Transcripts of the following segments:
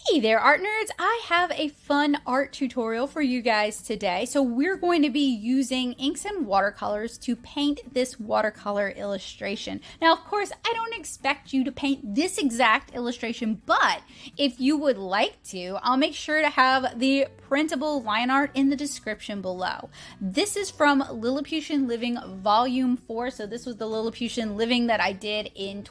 Hey there, art nerds! I have a fun art tutorial for you guys today. So we're going to be using inks and watercolors to paint this watercolor illustration. Now, of course, I don't expect you to paint this exact illustration, but if you would like to, I'll make sure to have the printable line art in the description below. This is from Lilliputian Living Volume 4. So this was the Lilliputian Living that I did in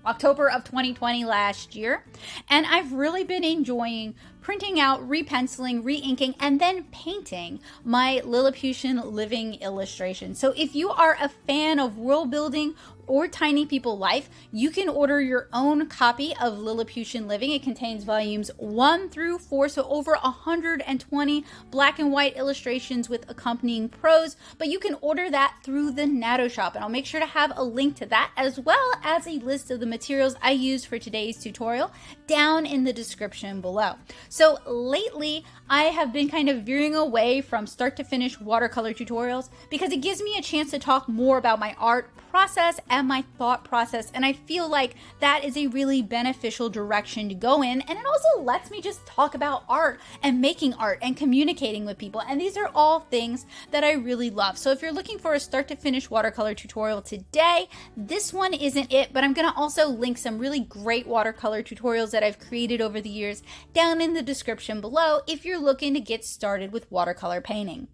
October of 2020 last year. And I've really been enjoying printing out, repenciling, re-inking, and then painting my Lilliputian Living illustration. So if you are a fan of world building or tiny people life, you can order your own copy of Lilliputian Living. It contains volumes 1 through 4, so over 120 black and white illustrations with accompanying prose, but you can order that through the Natto Shop, and I'll make sure to have a link to that as well as a list of the materials I used for today's tutorial down in the description below. So lately, I have been kind of veering away from start to finish watercolor tutorials because it gives me a chance to talk more about my art process and my thought process, and I feel like that is a really beneficial direction to go in, and it also lets me just talk about art and making art and communicating with people, and these are all things that I really love. So if you're looking for a start to finish watercolor tutorial today, this one isn't it, but I'm going to also link some really great watercolor tutorials that I've created over the years down in the description below if you're looking to get started with watercolor painting.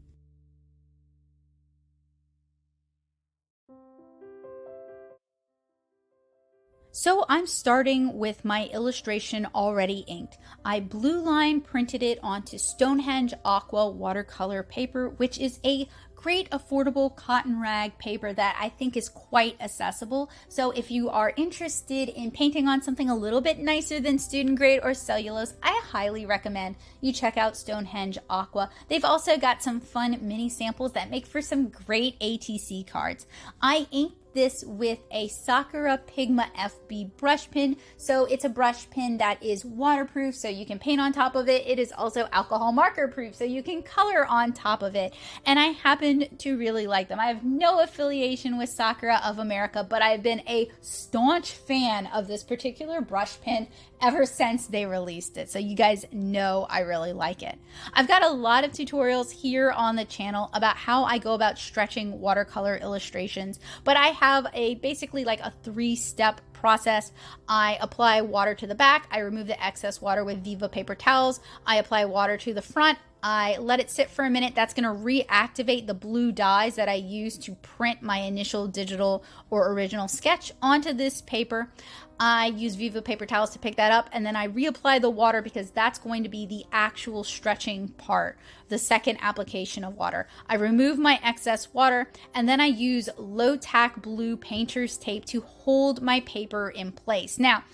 So I'm starting with my illustration already inked. I blue line printed it onto Stonehenge Aqua watercolor paper, which is a great affordable cotton rag paper that I think is quite accessible. So if you are interested in painting on something a little bit nicer than student grade or cellulose, I highly recommend you check out Stonehenge Aqua. They've also got some fun mini samples that make for some great ATC cards. I inked this with a Sakura Pigma FB brush pen. So it's a brush pen that is waterproof, so you can paint on top of it. It is also alcohol marker proof, so you can color on top of it. And I happen to really like them. I have no affiliation with Sakura of America, but I've been a staunch fan of this particular brush pen ever since they released it. So you guys know I really like it. I've got a lot of tutorials here on the channel about how I go about stretching watercolor illustrations, but I have basically like a 3-step process. I apply water to the back, I remove the excess water with Viva paper towels, I apply water to the front, I let it sit for a minute. That's going to reactivate the blue dyes that I used to print my initial digital or original sketch onto this paper. I use Viva paper towels to pick that up, and then I reapply the water because that's going to be the actual stretching part, the second application of water. I remove my excess water, and then I use low tack blue painter's tape to hold my paper in place. Now,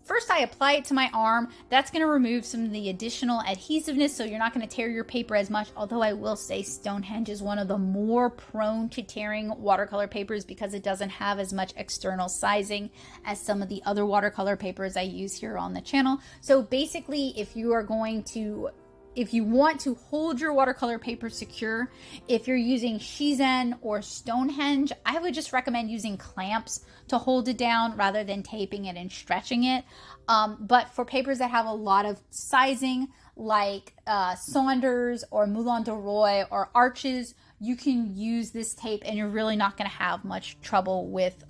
First, I apply it to my arm. That's going to remove some of the additional adhesiveness, so you're not going to tear your paper as much, although I will say Stonehenge is one of the more prone to tearing watercolor papers because it doesn't have as much external sizing as some of the other watercolor papers I use here on the channel. So basically, if you want to hold your watercolor paper secure, if you're using Shizen or Stonehenge, I would just recommend using clamps to hold it down rather than taping it and stretching it. But for papers that have a lot of sizing, like Saunders or Moulin de Roy or Arches, you can use this tape and you're really not going to have much trouble with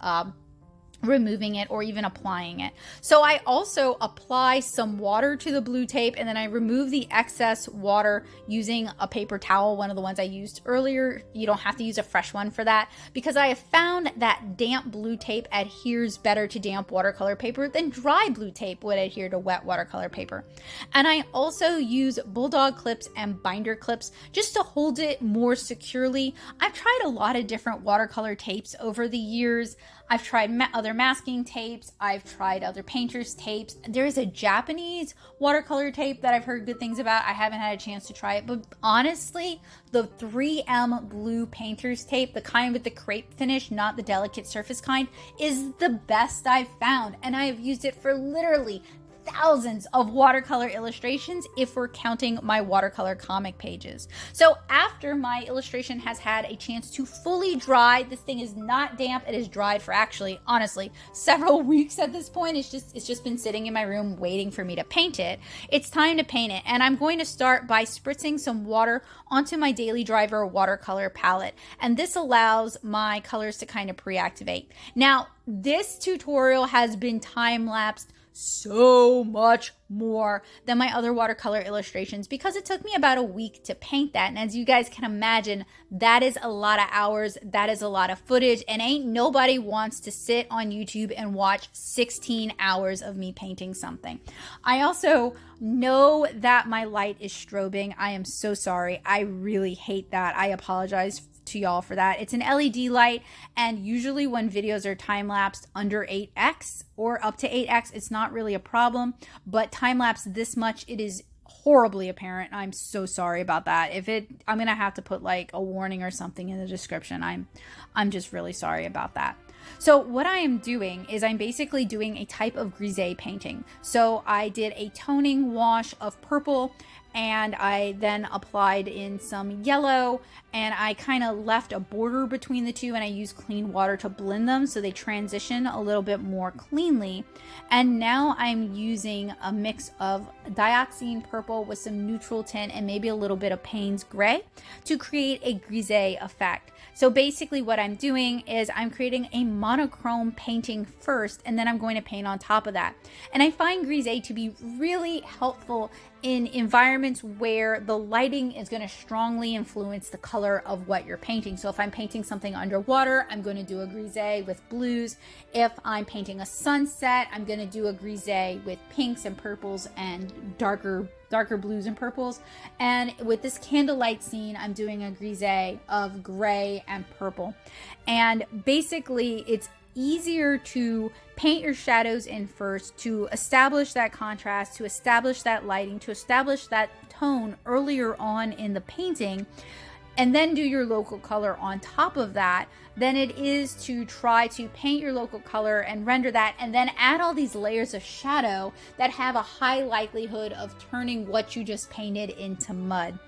removing it or even applying it. So I also apply some water to the blue tape, and then I remove the excess water using a paper towel, one of the ones I used earlier. You don't have to use a fresh one for that because I have found that damp blue tape adheres better to damp watercolor paper than dry blue tape would adhere to wet watercolor paper. And I also use bulldog clips and binder clips just to hold it more securely. I've tried a lot of different watercolor tapes over the years. I've tried other masking tapes. I've tried other painters' tapes. There is a Japanese watercolor tape that I've heard good things about. I haven't had a chance to try it, but honestly, the 3M blue painter's tape, the kind with the crepe finish, not the delicate surface kind, is the best I've found, and I have used it for literally thousands of watercolor illustrations if we're counting my watercolor comic pages. So after my illustration has had a chance to fully dry, this thing is not damp, it is dried for actually, honestly, several weeks at this point. It's just been sitting in my room waiting for me to paint it. It's time to paint it, and I'm going to start by spritzing some water onto my Daily Driver watercolor palette, and this allows my colors to kind of pre-activate. Now, this tutorial has been time-lapsed so much more than my other watercolor illustrations because it took me about a week to paint that. And as you guys can imagine, that is a lot of hours, that is a lot of footage, and ain't nobody wants to sit on YouTube and watch 16 hours of me painting something. I also know that my light is strobing. I am so sorry. I really hate that. I apologize to y'all for that. It's an LED light, and usually when videos are time-lapsed under 8x or up to 8x, it's not really a problem, but time-lapse this much, it is horribly apparent. I'm so sorry about that. I'm gonna have to put like a warning or something in the description. I'm just really sorry about that. So what I am doing is I'm basically doing a type of grisé painting. So I did a toning wash of purple, and I then applied in some yellow, and I kind of left a border between the two, and I used clean water to blend them so they transition a little bit more cleanly. And now I'm using a mix of dioxine purple with some neutral tint and maybe a little bit of Payne's gray to create a grisé effect. So basically what I'm doing is I'm creating a monochrome painting first, and then I'm going to paint on top of that. And I find grisé to be really helpful in environments where the lighting is going to strongly influence the color of what you're painting. So if I'm painting something underwater, I'm going to do a grisé with blues. If I'm painting a sunset, I'm going to do a grisé with pinks and purples and darker blues and purples. And with this candlelight scene, I'm doing a grisé of gray and purple. And basically, it's easier to paint your shadows in first, to establish that contrast, to establish that lighting, to establish that tone earlier on in the painting, and then do your local color on top of that, than it is to try to paint your local color and render that, and then add all these layers of shadow that have a high likelihood of turning what you just painted into mud.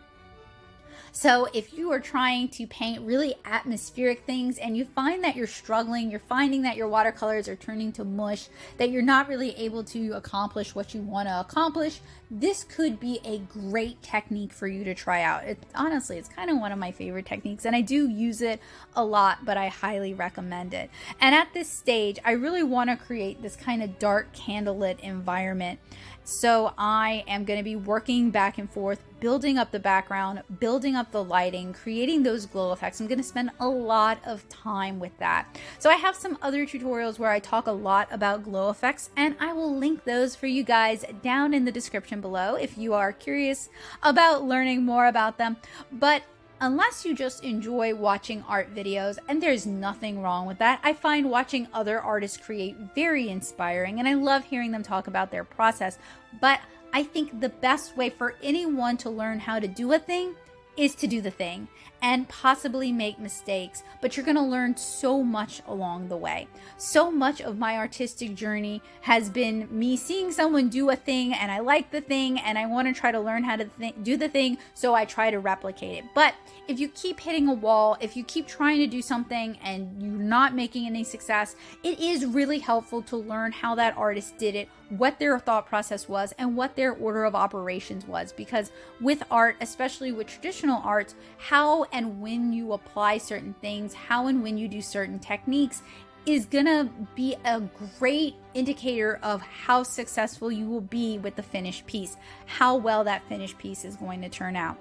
So if you are trying to paint really atmospheric things and you find that you're struggling, you're finding that your watercolors are turning to mush, that you're not really able to accomplish what you want to accomplish, this could be a great technique for you to try out. Honestly, it's kind of one of my favorite techniques, and I do use it a lot, but I highly recommend it. And at this stage, I really want to create this kind of dark candlelit environment. So I am going to be working back and forth, building up the background, building up the lighting, creating those glow effects. I'm going to spend a lot of time with that. So I have some other tutorials where I talk a lot about glow effects, and I will link those for you guys down in the description below if you are curious about learning more about them. But unless you just enjoy watching art videos, and there's nothing wrong with that, I find watching other artists create very inspiring, and I love hearing them talk about their process. But I think the best way for anyone to learn how to do a thing is to do the thing and possibly make mistakes, but you're going to learn so much along the way. So much of my artistic journey has been me seeing someone do a thing, and I like the thing, and I want to try to learn how to do the thing, so I try to replicate it. But if you keep hitting a wall, if you keep trying to do something and you're not making any success, it is really helpful to learn how that artist did it, what their thought process was, and what their order of operations was. Because with art, especially with traditional arts, how and when you apply certain things, how and when you do certain techniques is gonna be a great indicator of how successful you will be with the finished piece, how well that finished piece is going to turn out.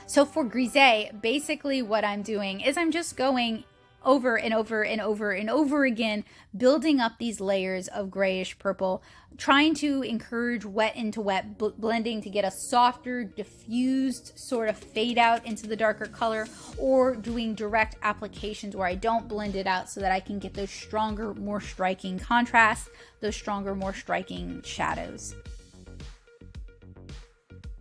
So for grisé, basically what I'm doing is I'm just going over and over and over and over again, building up these layers of grayish purple, trying to encourage wet into wet blending to get a softer, diffused sort of fade out into the darker color, or doing direct applications where I don't blend it out so that I can get those stronger, more striking contrasts, those stronger, more striking shadows.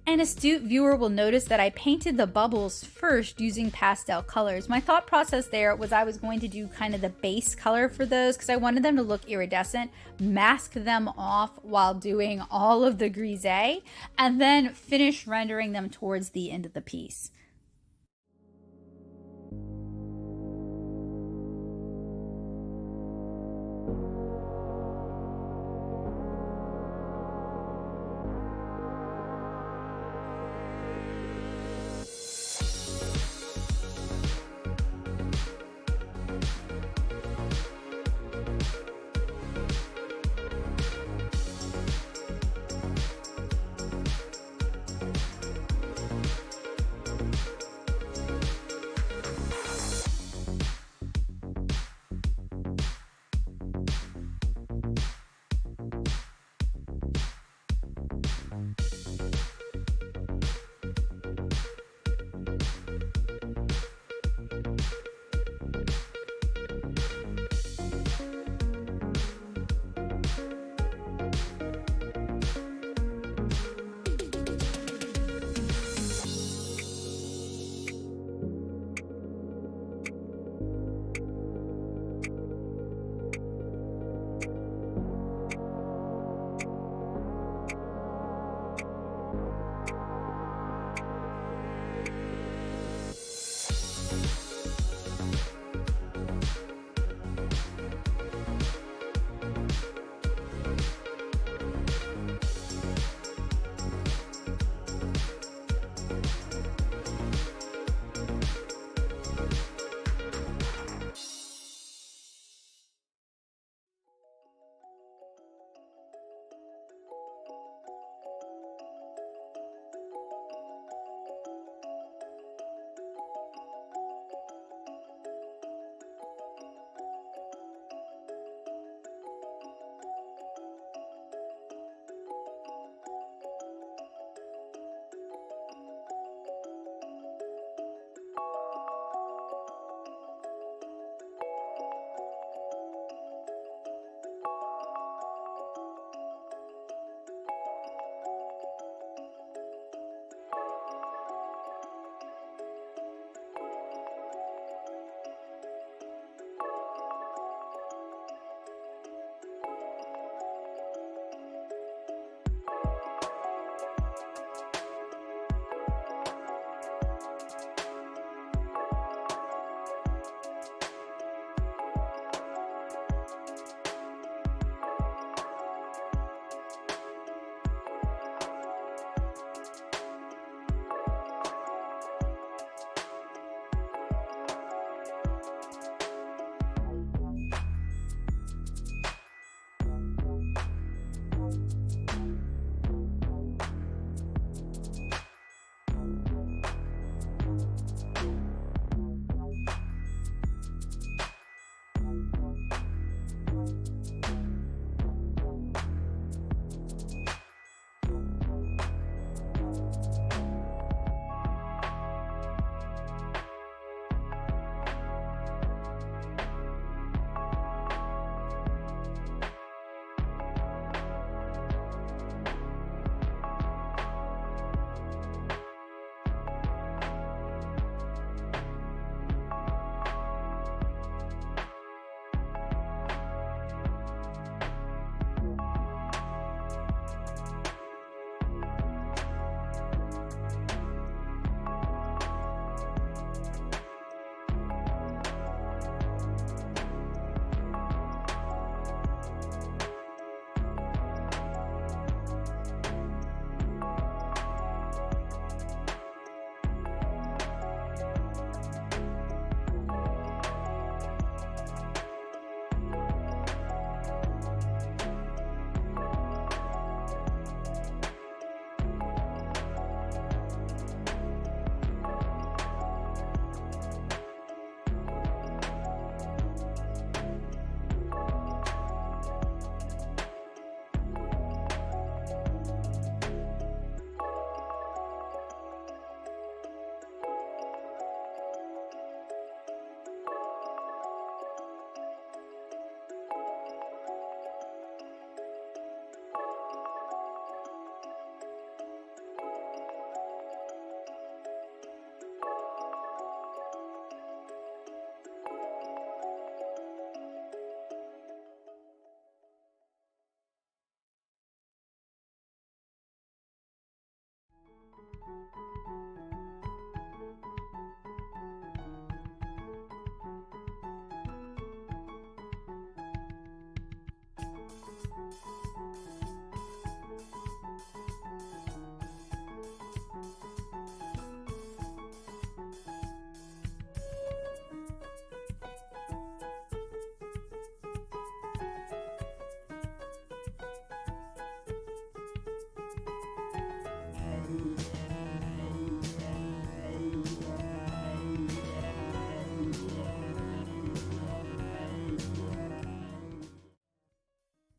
An astute viewer will notice that I painted the bubbles first using pastel colors. My thought process there was I was going to do kind of the base color for those because I wanted them to look iridescent, mask them off while doing all of the grise, and then finish rendering them towards the end of the piece.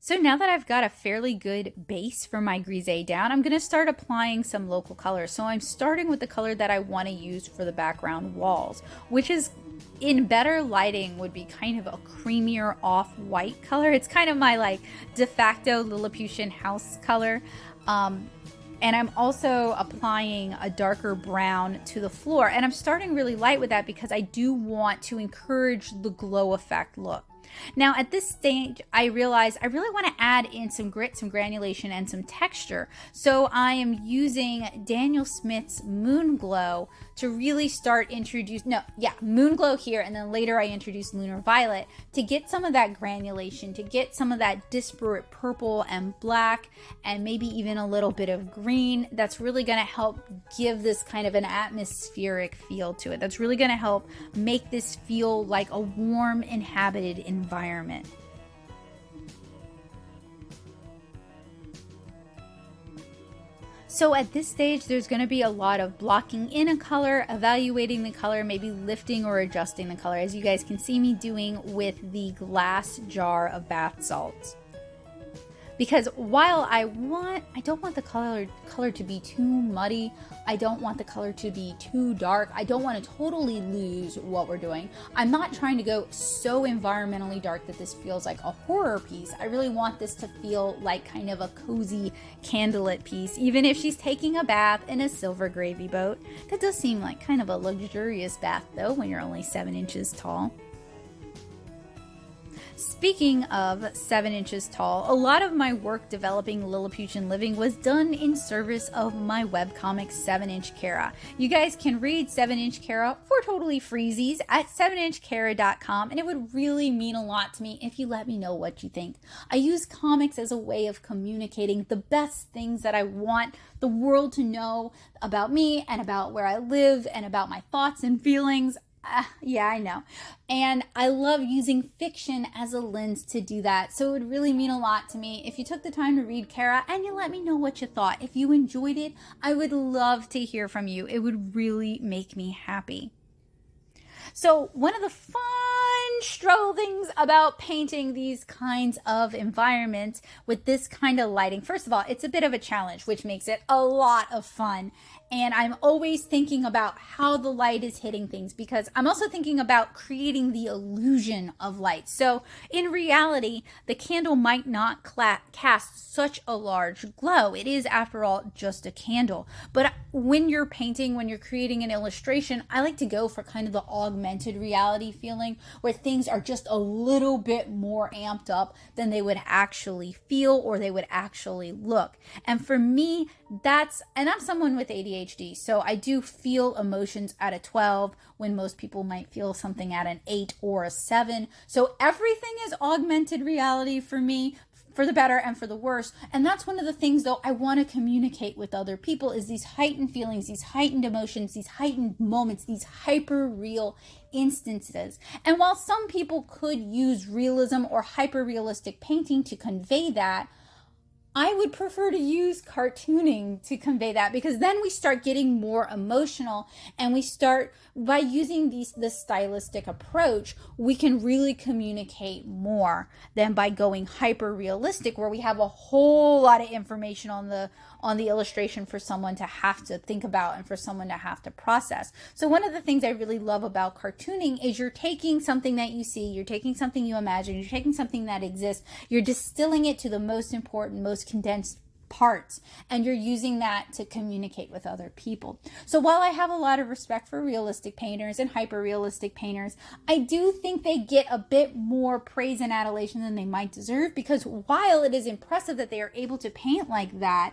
So now that I've got a fairly good base for my grise down, I'm going to start applying some local colors. So I'm starting with the color that I want to use for the background walls, which is in better lighting would be kind of a creamier off-white color. It's kind of my like de facto Lilliputian house color. And I'm also applying a darker brown to the floor. And I'm starting really light with that because I do want to encourage the glow effect look. Now at this stage, I realize I really want to add in some grit, some granulation, and some texture. So I am using Daniel Smith's Moon Glow to really start Moon Glow here, and then later I introduce Lunar Violet to get some of that granulation, to get some of that disparate purple and black, and maybe even a little bit of green. That's really going to help give this kind of an atmospheric feel to it. That's really going to help make this feel like a warm, inhabited environment. So at this stage, there's going to be a lot of blocking in a color, evaluating the color, maybe lifting or adjusting the color, as you guys can see me doing with the glass jar of bath salts. Because while I don't want the color to be too muddy, I don't want the color to be too dark, I don't want to totally lose what we're doing. I'm not trying to go so environmentally dark that this feels like a horror piece. I really want this to feel like kind of a cozy candlelit piece, even if she's taking a bath in a silver gravy boat. That does seem like kind of a luxurious bath though when you're only 7 inches tall. Speaking of 7 inches tall, a lot of my work developing Lilliputian living was done in service of my webcomic 7-inch Cara. You guys can read 7-inch Cara for totally freezies at 7inchcara.com, and it would really mean a lot to me if you let me know what you think. I use comics as a way of communicating the best things that I want the world to know about me and about where I live and about my thoughts and feelings. Yeah, I know. And I love using fiction as a lens to do that. So it would really mean a lot to me if you took the time to read Cara and you let me know what you thought. If you enjoyed it, I would love to hear from you. It would really make me happy. So one of the fun struggle things about painting these kinds of environments with this kind of lighting, first of all, it's a bit of a challenge, which makes it a lot of fun. And I'm always thinking about how the light is hitting things because I'm also thinking about creating the illusion of light. So in reality, the candle might not cast such a large glow. It is, after all, just a candle. But when you're painting, when you're creating an illustration, I like to go for kind of the augmented reality feeling where things are just a little bit more amped up than they would actually feel or they would actually look. And for me, and I'm someone with ADHD, so I do feel emotions at a 12 when most people might feel something at an 8 or a 7. So everything is augmented reality for me, for the better and for the worse. And that's one of the things, though, I want to communicate with other people is these heightened feelings, these heightened emotions, these heightened moments, these hyper real instances. And while some people could use realism or hyper realistic painting to convey that, I would prefer to use cartooning to convey that because then we start getting more emotional and we start, by using this stylistic approach, we can really communicate more than by going hyper realistic where we have a whole lot of information on the illustration for someone to have to think about and for someone to have to process. So one of the things I really love about cartooning is you're taking something that you see, you're taking something you imagine, you're taking something that exists, you're distilling it to the most important, most condensed parts, and you're using that to communicate with other people. So while I have a lot of respect for realistic painters and hyper-realistic painters, I do think they get a bit more praise and adulation than they might deserve because while it is impressive that they are able to paint like that,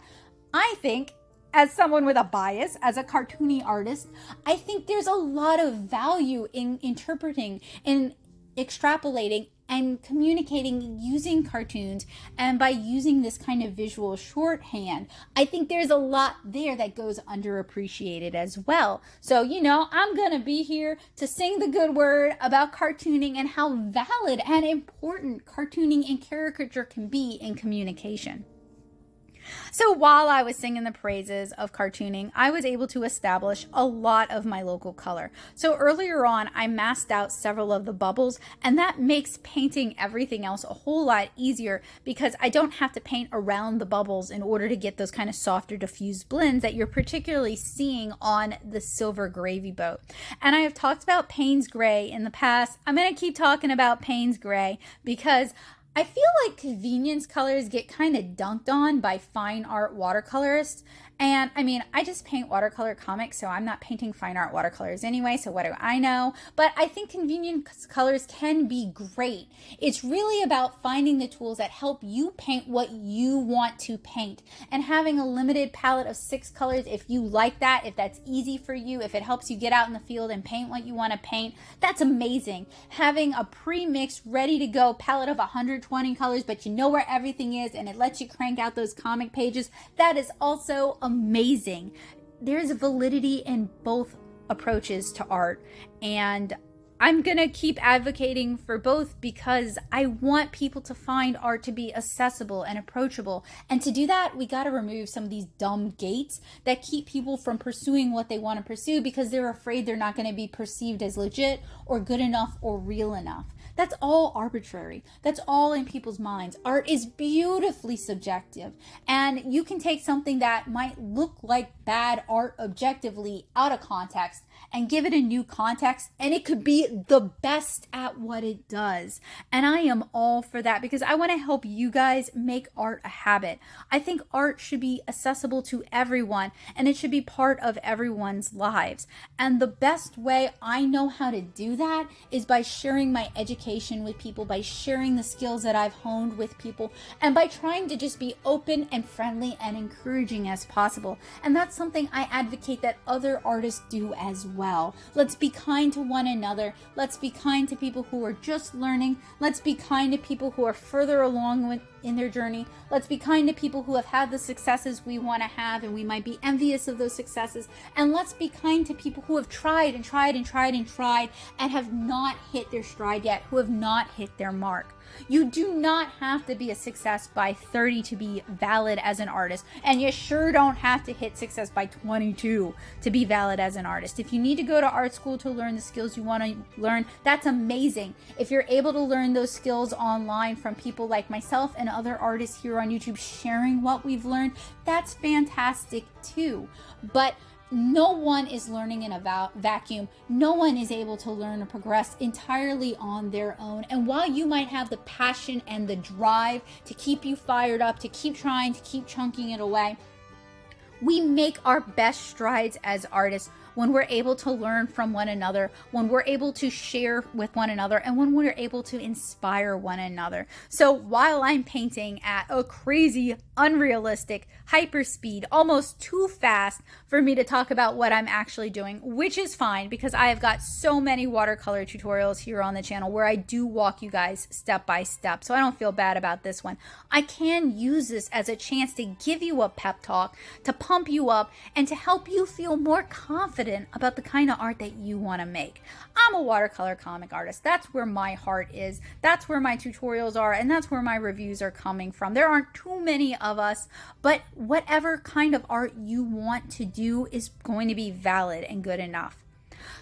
I think, as someone with a bias, as a cartoony artist, I think there's a lot of value in interpreting and extrapolating and communicating using cartoons, and by using this kind of visual shorthand. I think there's a lot there that goes underappreciated as well. So, I'm gonna be here to sing the good word about cartooning and how valid and important cartooning and caricature can be in communication. So while I was singing the praises of cartooning, I was able to establish a lot of my local color. So earlier on, I masked out several of the bubbles, and that makes painting everything else a whole lot easier because I don't have to paint around the bubbles in order to get those kind of softer diffused blends that you're particularly seeing on the silver gravy boat. And I have talked about Payne's Gray in the past. I'm going to keep talking about Payne's Gray because I feel like convenience colors get kind of dunked on by fine art watercolorists. And I just paint watercolor comics, so I'm not painting fine art watercolors anyway, so what do I know? But I think convenience colors can be great. It's really about finding the tools that help you paint what you want to paint. And having a limited palette of 6 colors, if you like that, if that's easy for you, if it helps you get out in the field and paint what you want to paint, that's amazing. Having a pre-mixed, ready-to-go palette of 120 colors, but you know where everything is and it lets you crank out those comic pages, that is also amazing. There's validity in both approaches to art, and I'm gonna keep advocating for both because I want people to find art to be accessible and approachable. And to do that, we gotta remove some of these dumb gates that keep people from pursuing what they want to pursue because they're afraid they're not gonna be perceived as legit or good enough or real enough. That's all arbitrary. That's all in people's minds. Art is beautifully subjective, and you can take something that might look like bad art objectively out of context and give it a new context, and it could be the best at what it does. And I am all for that because I want to help you guys make art a habit. I think art should be accessible to everyone, and it should be part of everyone's lives. And the best way I know how to do that is by sharing my education with people, by sharing the skills that I've honed with people, and by trying to just be open and friendly and encouraging as possible. And that's something I advocate that other artists do as well. Let's be kind to one another. Let's be kind to people who are just learning. Let's be kind to people who are further along in their journey. Let's be kind to people who have had the successes we want to have and we might be envious of those successes. And let's be kind to people who have tried and tried and tried and tried and have not hit their stride yet, who have not hit their mark. You do not have to be a success by 30 to be valid as an artist, and you sure don't have to hit success by 22 to be valid as an artist. If you need to go to art school to learn the skills you want to learn, that's amazing. If you're able to learn those skills online from people like myself and other artists here on YouTube sharing what we've learned, that's fantastic too. But no one is learning in a vacuum. No one is able to learn or progress entirely on their own. And while you might have the passion and the drive to keep you fired up, to keep trying, to keep chunking it away, we make our best strides as artists when we're able to learn from one another, when we're able to share with one another, and when we're able to inspire one another. So while I'm painting at a crazy, unrealistic, hyper speed, almost too fast for me to talk about what I'm actually doing, which is fine because I have got so many watercolor tutorials here on the channel where I do walk you guys step by step, so I don't feel bad about this one. I can use this as a chance to give you a pep talk, to pump you up, and to help you feel more confident about the kind of art that you want to make. I'm a watercolor comic artist. That's where my heart is. That's where my tutorials are, and that's where my reviews are coming from. There aren't too many of us, but whatever kind of art you want to do is going to be valid and good enough.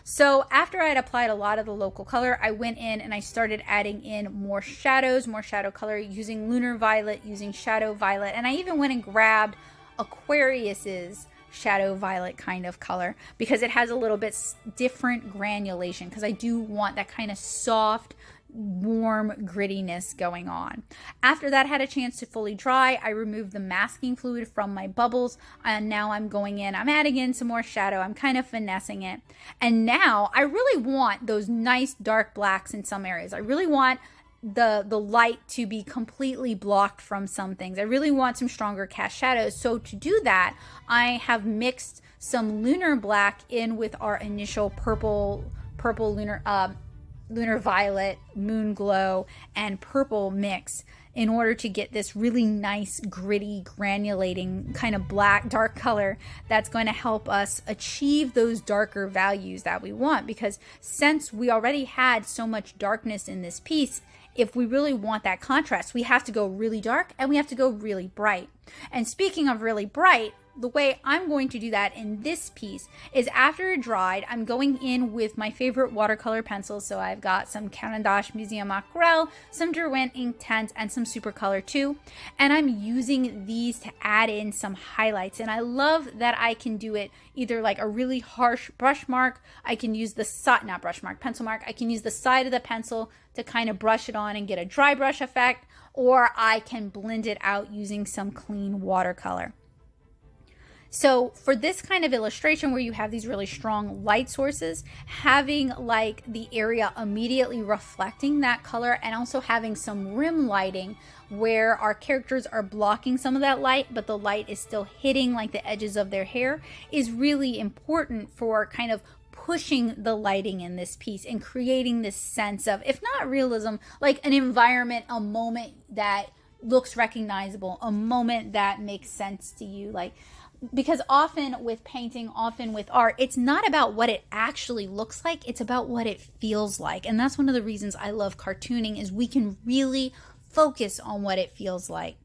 So after I had applied a lot of the local color, I went in and I started adding in more shadows, more shadow color, using Lunar Violet, using Shadow Violet, and I even went and grabbed Aquarius's Shadow Violet kind of color because it has a little bit different granulation, because I do want that kind of soft, warm grittiness going on. After that had a chance to fully dry, I removed the masking fluid from my bubbles, and now I'm going in, I'm adding in some more shadow, I'm kind of finessing it, and now I really want those nice dark blacks in some areas. I really want the light to be completely blocked from some things. I really want some stronger cast shadows. So to do that, I have mixed some lunar black in with our initial purple lunar violet, moon glow, and purple mix in order to get this really nice, gritty, granulating kind of black, dark color that's going to help us achieve those darker values that we want. Because since we already had so much darkness in this piece, if we really want that contrast, we have to go really dark and we have to go really bright. And speaking of really bright, the way I'm going to do that in this piece is after it dried, I'm going in with my favorite watercolor pencils. So I've got some Caran d'Ache Museum Aquarelle, some Derwent Inktense, and some Supercolor too. And I'm using these to add in some highlights. And I love that I can do it either like a really harsh brush mark. I can use the side, not brush mark, pencil mark. I can use the side of the pencil to kind of brush it on and get a dry brush effect, or I can blend it out using some clean watercolor. So for this kind of illustration where you have these really strong light sources, having like the area immediately reflecting that color and also having some rim lighting where our characters are blocking some of that light, but the light is still hitting like the edges of their hair is really important for kind of pushing the lighting in this piece and creating this sense of, if not realism, like an environment, a moment that looks recognizable, a moment that makes sense to you. Like, because often with painting, often with art, it's not about what it actually looks like, it's about what it feels like. And that's one of the reasons I love cartooning, is we can really focus on what it feels like.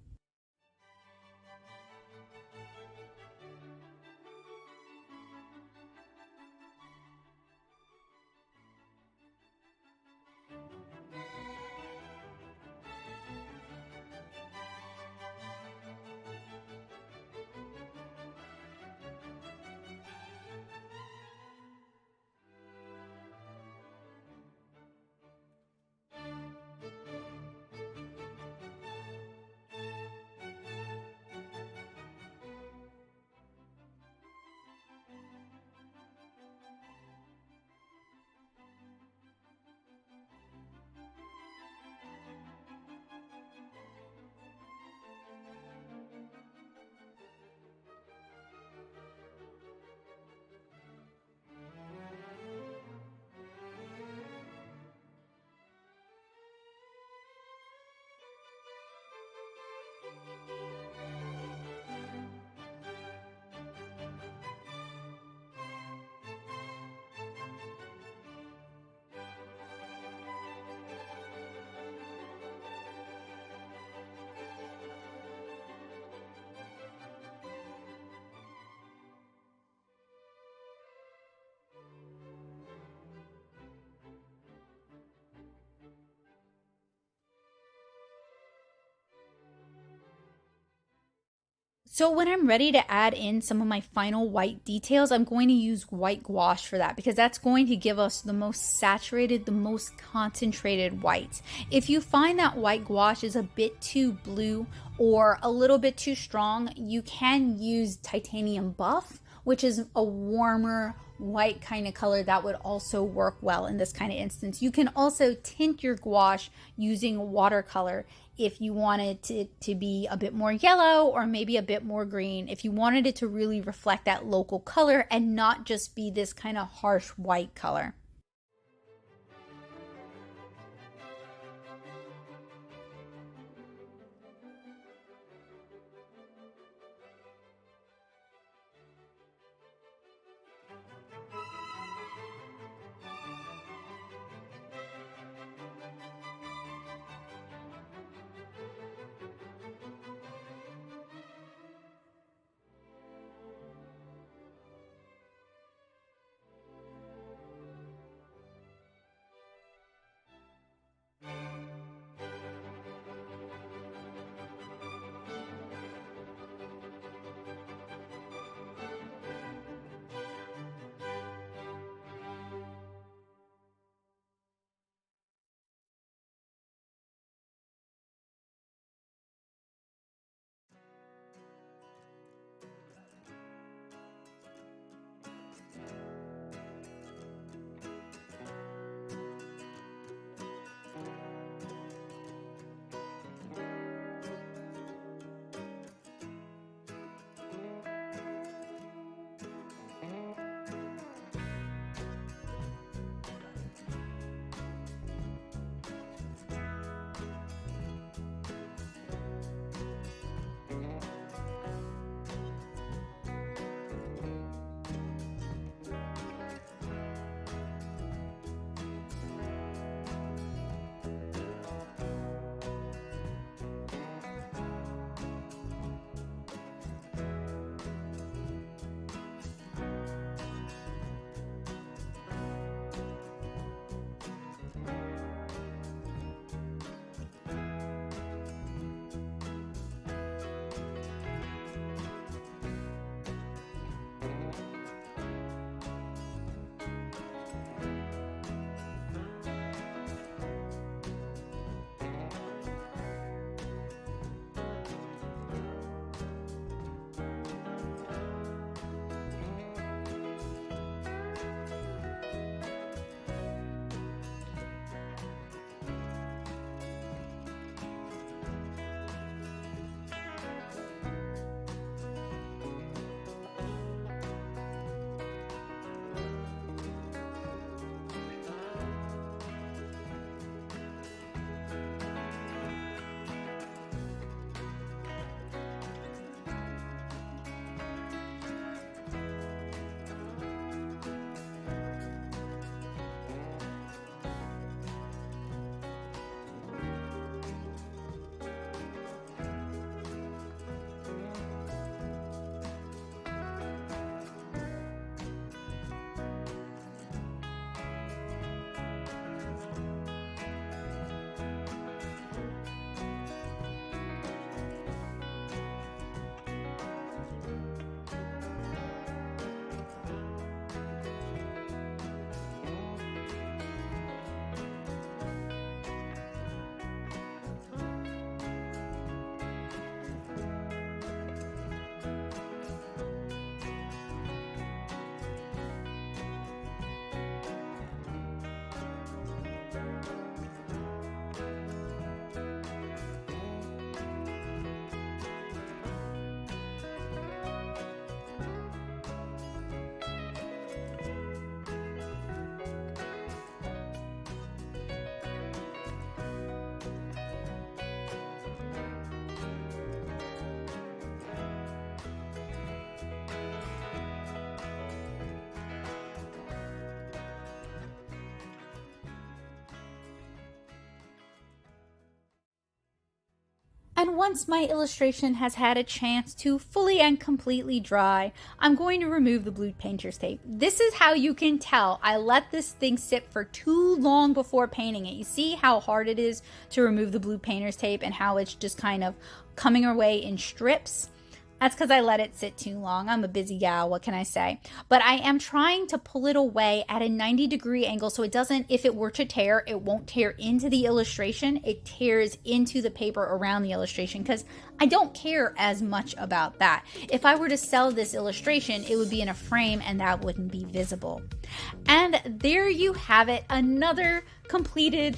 So when I'm ready to add in some of my final white details, I'm going to use white gouache for that, because that's going to give us the most saturated, the most concentrated whites. If you find that white gouache is a bit too blue or a little bit too strong, you can use titanium buff, which is a warmer white kind of color that would also work well in this kind of instance. You can also tint your gouache using watercolor if you wanted it to be a bit more yellow or maybe a bit more green, if you wanted it to really reflect that local color and not just be this kind of harsh white color. And once my illustration has had a chance to fully and completely dry, I'm going to remove the blue painter's tape. This is how you can tell I let this thing sit for too long before painting it. You see how hard it is to remove the blue painter's tape and how it's just kind of coming away in strips? That's because I let it sit too long. I'm a busy gal, what can I say? But I am trying to pull it away at a 90-degree angle so it doesn't, if it were to tear, it won't tear into the illustration. It tears into the paper around the illustration because I don't care as much about that. If I were to sell this illustration, it would be in a frame and that wouldn't be visible. And there you have it, another completed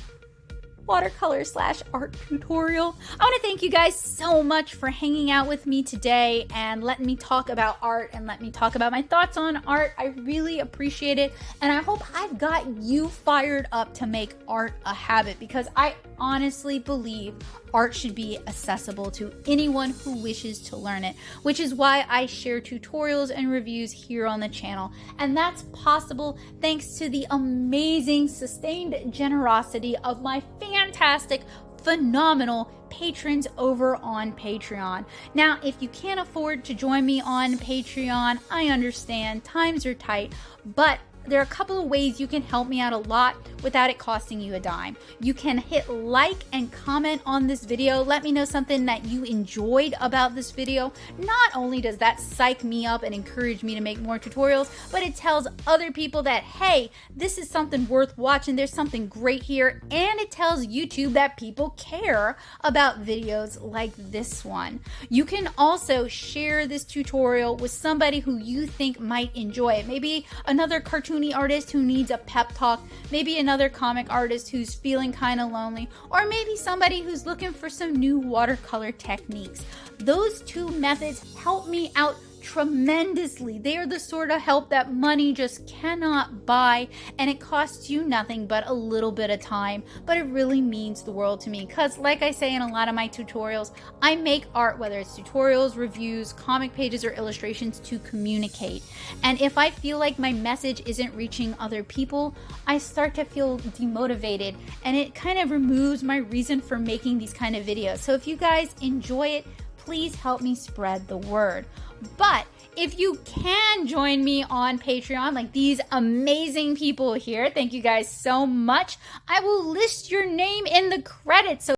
watercolor/art tutorial. I want to thank you guys so much for hanging out with me today and letting me talk about art and let me talk about my thoughts on art. I really appreciate it, and I hope I've got you fired up to make art a habit, because I honestly believe art should be accessible to anyone who wishes to learn it, which is why I share tutorials and reviews here on the channel. And that's possible thanks to the amazing sustained generosity of my fantastic, phenomenal patrons over on Patreon. Now, if you can't afford to join me on Patreon, I understand times are tight, but there are a couple of ways you can help me out a lot without it costing you a dime. You can hit like and comment on this video. Let me know something that you enjoyed about this video. Not only does that psych me up and encourage me to make more tutorials, but it tells other people that, hey, this is something worth watching. There's something great here. And it tells YouTube that people care about videos like this one. You can also share this tutorial with somebody who you think might enjoy it. Maybe another cartoon artist who needs a pep talk, maybe another comic artist who's feeling kind of lonely, or maybe somebody who's looking for some new watercolor techniques. Those two methods help me out tremendously. They are the sort of help that money just cannot buy, and it costs you nothing but a little bit of time, but it really means the world to me, because like I say in a lot of my tutorials, I make art, whether it's tutorials, reviews, comic pages, or illustrations, to communicate. And if I feel like my message isn't reaching other people, I start to feel demotivated, and it kind of removes my reason for making these kind of videos. So if you guys enjoy it, please help me spread the word. But if you can join me on Patreon, like these amazing people here, thank you guys so much. I will list your name in the credits. So